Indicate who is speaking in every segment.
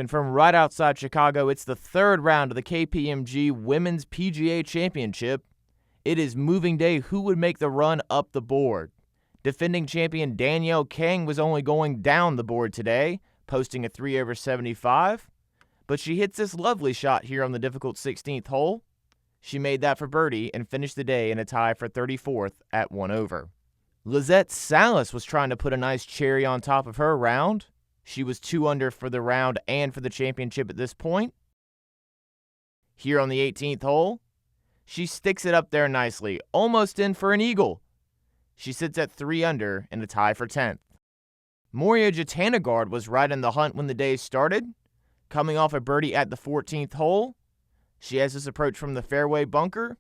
Speaker 1: And from right outside Chicago, it's the third round of the KPMG Women's PGA Championship. It is moving day who would make the run up the board. Defending champion Danielle Kang was only going down the board today, posting a 3 over 75. But she hits this lovely shot here on the difficult 16th hole. She made that for birdie and finished the day in a tie for 34th at 1 over. Lisette Salas was trying to put a nice cherry on top of her round. She was 2 under for the round and for the championship at this point. Here on the 18th hole, she sticks it up there nicely, almost in for an eagle. She sits at 3 under in a tie for 10th. Moriah Hannah was right in the hunt when the day started. Coming off a birdie at the 14th hole, she has this approach from the fairway bunker.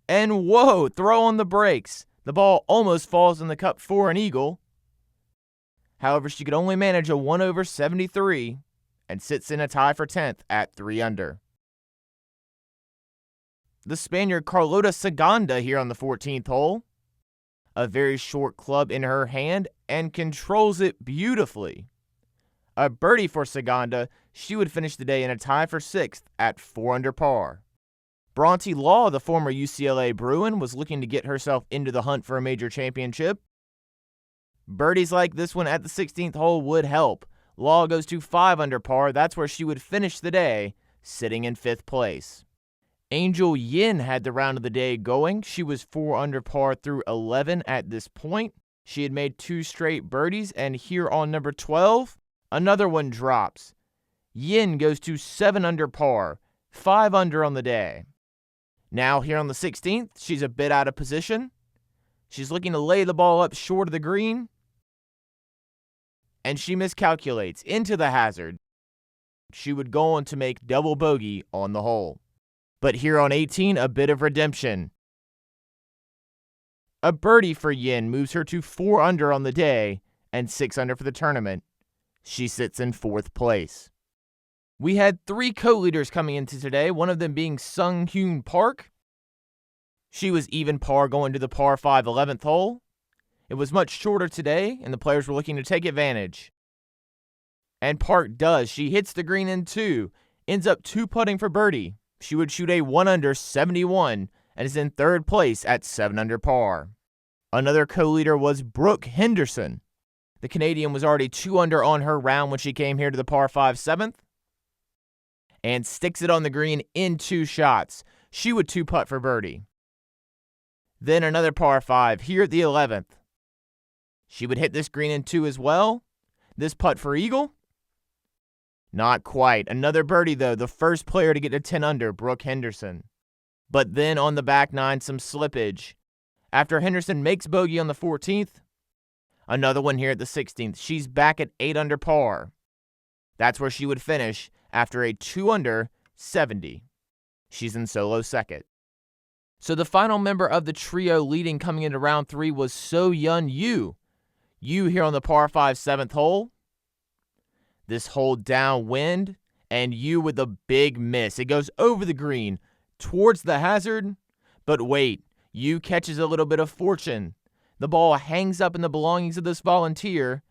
Speaker 1: And whoa, throw on the brakes. The ball almost falls in the cup for an eagle. However, she could only manage a 1 over 73 and sits in a tie for 10th at 3 under. The Spaniard Carlota Sugandha here on the 14th hole. A very short club in her hand and controls it beautifully. A birdie for Sugandha, she would finish the day in a tie for 6th at 4 under par. Bronte Law, the former UCLA Bruin, was looking to get herself into the hunt for a major championship. Birdies like this one at the 16th hole would help. Law goes to 5 under par. That's where she would finish the day, sitting in 5th place. Angel Yin had the round of the day going. She was 4 under par through 11 at this point. She had made 2 straight birdies, and here on number 12, another one drops. Yin goes to 7 under par, 5 under on the day. Now here on the 16th, she's a bit out of position. She's looking to lay the ball up short of the green. And she miscalculates into the hazard. She would go on to make double bogey on the hole. But here on 18, a bit of redemption. A birdie for Yin moves her to 4 under on the day and 6 under for the tournament. She sits in 4th place. We had 3 co-leaders coming into today, one of them being Seung-hyun Park. She was even par going to the par 5 11th hole. It was much shorter today, and the players were looking to take advantage. And Park does. She hits the green in 2, ends up 2-putting for birdie. She would shoot a 1 under 71 and is in 3rd place at 7 under par. Another co-leader was Brooke Henderson. The Canadian was already 2 under on her round when she came here to the par 5 7th. And sticks it on the green in 2 shots. She would 2-putt for birdie. Then another par 5 here at the 11th. She would hit this green in 2 as well. This putt for eagle. Not quite. Another birdie though, the first player to get to 10 under, Brooke Henderson. But then on the back 9, some slippage. After Henderson makes bogey on the 14th, another one here at the 16th. She's back at 8 under par. That's where she would finish after a 2 under 70. She's in solo 2nd. So the final member of the trio leading coming into round 3 was So-yeon Ryu. Ryu here on the par 5 7th hole. This hole downwind, and Ryu with a big miss. It goes over the green towards the hazard, but wait, Ryu catches a little bit of fortune. The ball hangs up in the belongings of this volunteer.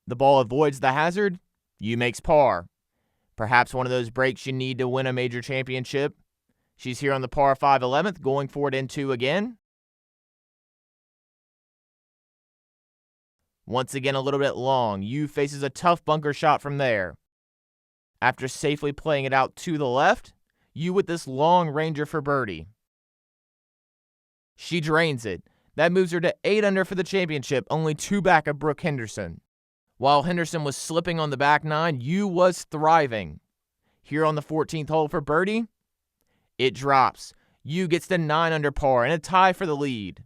Speaker 1: The ball avoids the hazard. Ryu makes par. Perhaps one of those breaks you need to win a major championship. She's here on the par 5 11th, going for it in 2 again. Once again, a little bit long. Ryu faces a tough bunker shot from there. After safely playing it out to the left, Ryu with this long ranger for birdie. She drains it. That moves her to 8 under for the championship, only 2 back of Brooke Henderson. While Henderson was slipping on the back 9, Ryu was thriving. Here on the 14th hole for birdie, it drops. Ryu gets to 9 under par and a tie for the lead.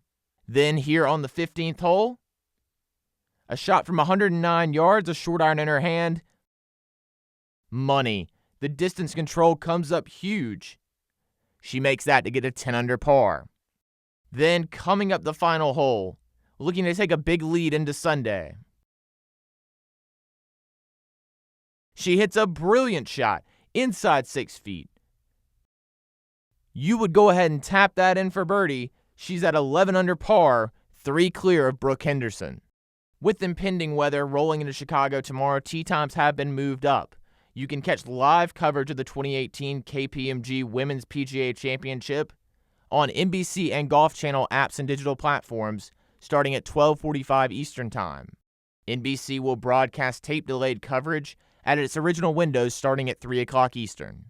Speaker 1: Then here on the 15th hole, a shot from 109 yards, a short iron in her hand. Money. The distance control comes up huge. She makes that to get a 10 under par. Then coming up the final hole, looking to take a big lead into Sunday. She hits a brilliant shot inside 6 feet. You would go ahead and tap that in for birdie. She's at 11 under par, 3 clear of Brooke Henderson. With impending weather rolling into Chicago tomorrow, tee times have been moved up. You can catch live coverage of the 2018 KPMG Women's PGA Championship on NBC and Golf Channel apps and digital platforms starting at 12:45 Eastern Time. NBC will broadcast tape-delayed coverage at its original windows starting at 3 o'clock Eastern.